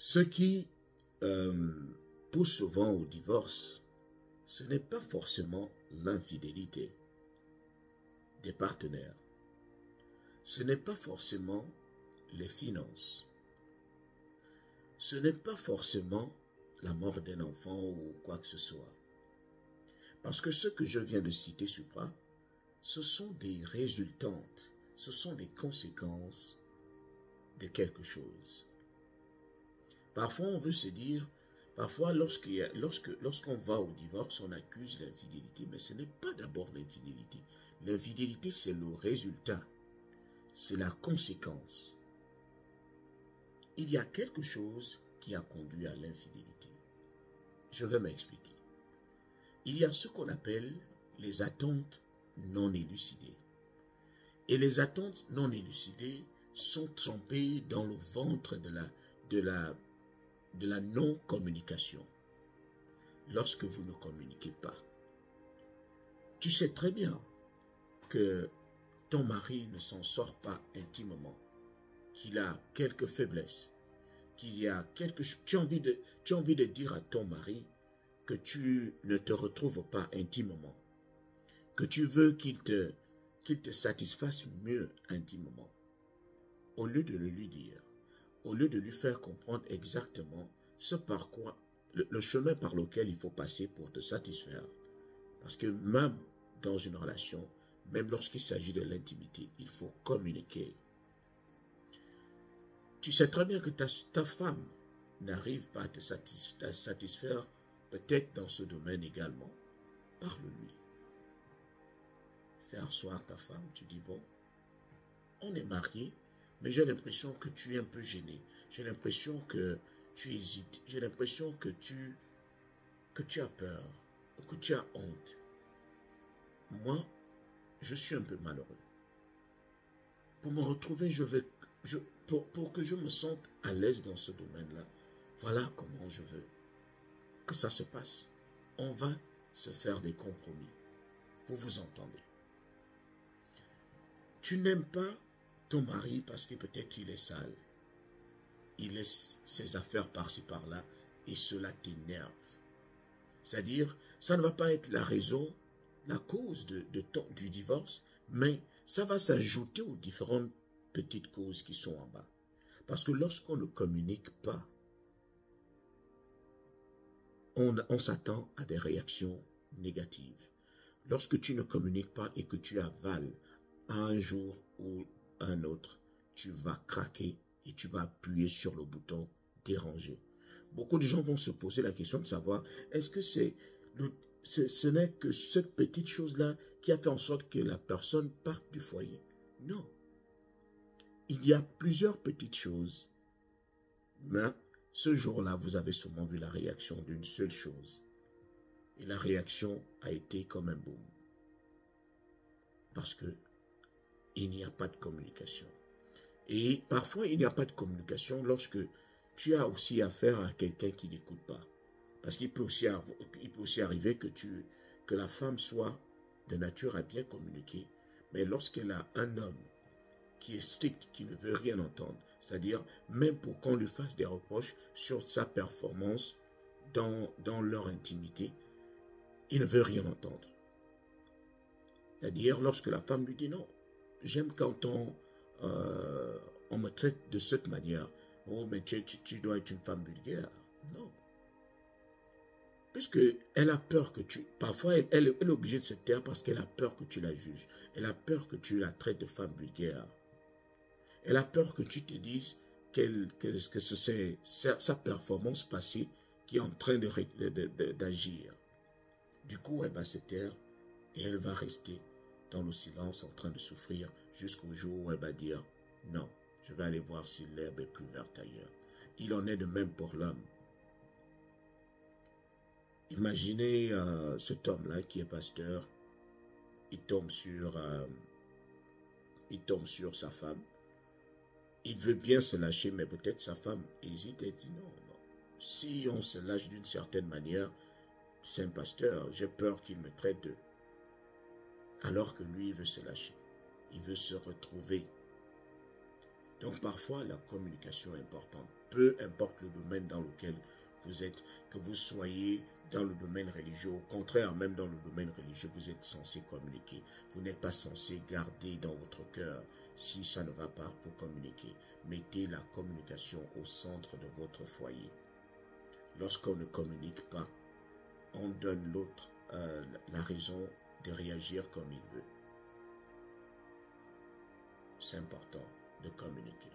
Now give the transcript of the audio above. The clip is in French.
Ce qui pousse souvent au divorce, ce n'est pas forcément l'infidélité des partenaires. Ce n'est pas forcément les finances. Ce n'est pas forcément la mort d'un enfant ou quoi que ce soit. Parce que ce que je viens de citer, Supra, ce sont des résultantes, ce sont des conséquences de quelque chose. Parfois, on veut se dire, parfois, lorsqu'on va au divorce, on accuse l'infidélité, mais ce n'est pas d'abord l'infidélité. L'infidélité, c'est le résultat, c'est la conséquence. Il y a quelque chose qui a conduit à l'infidélité. Je vais m'expliquer. Il y a ce qu'on appelle les attentes non élucidées. Et les attentes non élucidées sont trempées dans le ventre de la non-communication. Lorsque vous ne communiquez pas, tu sais très bien que ton mari ne s'en sort pas intimement, qu'il a quelques faiblesses, qu'il y a quelque chose. Tu as envie de dire à ton mari que tu ne te retrouves pas intimement, que tu veux qu'il te satisfasse mieux intimement. Au lieu de le lui dire, au lieu de lui faire comprendre exactement ce par quoi, le chemin par lequel il faut passer pour te satisfaire. Parce que même dans une relation, même lorsqu'il s'agit de l'intimité, il faut communiquer. Tu sais très bien que ta femme n'arrive pas à te satisfaire, peut-être dans ce domaine également. Parle-lui. Fais asseoir ta femme, tu dis, bon, on est mariés, mais j'ai l'impression que tu es un peu gêné. J'ai l'impression que tu hésites. J'ai l'impression que tu as peur ou que tu as honte. Moi, je suis un peu malheureux. Pour me retrouver, pour que je me sente à l'aise dans ce domaine-là, voilà comment je veux que ça se passe. On va se faire des compromis. Vous vous entendez. Tu n'aimes pas ton mari parce que peut-être il est sale. Il laisse ses affaires par-ci par-là et cela t'énerve. C'est-à-dire, ça ne va pas être la raison, la cause du divorce, mais ça va s'ajouter aux différentes petites causes qui sont en bas. Parce que lorsqu'on ne communique pas, on s'attend à des réactions négatives. Lorsque tu ne communiques pas et que tu avales un jour ou un autre, tu vas craquer et tu vas appuyer sur le bouton déranger. Beaucoup de gens vont se poser la question de savoir, est-ce que ce n'est que cette petite chose-là qui a fait en sorte que la personne parte du foyer? Non. Il y a plusieurs petites choses, mais ce jour-là, vous avez sûrement vu la réaction d'une seule chose. Et la réaction a été comme un boom. Parce que il n'y a pas de communication. Et parfois, il n'y a pas de communication lorsque tu as aussi affaire à quelqu'un qui n'écoute pas. Parce qu'il peut aussi arriver que la femme soit de nature à bien communiquer, mais lorsqu'elle a un homme qui est strict, qui ne veut rien entendre, c'est-à-dire même pour qu'on lui fasse des reproches sur sa performance dans leur intimité, il ne veut rien entendre. C'est-à-dire lorsque la femme lui dit non, j'aime quand on me traite de cette manière. Oh, mais tu dois être une femme vulgaire. Non. Puisqu'elle a peur que tu... Parfois, elle est obligée de se taire parce qu'elle a peur que tu la juges. Elle a peur que tu la traites de femme vulgaire. Elle a peur que tu te dises que c'est sa performance passée qui est en train d'agir. Du coup, elle va se taire et elle va rester dans le silence en train de souffrir jusqu'au jour où elle va dire « Non, je vais aller voir si l'herbe est plus verte ailleurs. » Il en est de même pour l'homme. Imaginez cet homme-là qui est pasteur, il tombe sur sa femme. Il veut bien se lâcher, mais peut-être sa femme hésite et dit non, non. Si on se lâche d'une certaine manière, c'est un pasteur, j'ai peur qu'il me traite de... Alors que lui, il veut se lâcher. Il veut se retrouver. Donc parfois, la communication est importante. Peu importe le domaine dans lequel vous êtes, que vous soyez dans le domaine religieux, au contraire, même dans le domaine religieux, vous êtes censé communiquer. Vous n'êtes pas censé garder dans votre cœur. Si ça ne va pas, vous communiquez. Mettez la communication au centre de votre foyer. Lorsqu'on ne communique pas, on donne l'autre la raison de réagir comme il veut. C'est important de communiquer.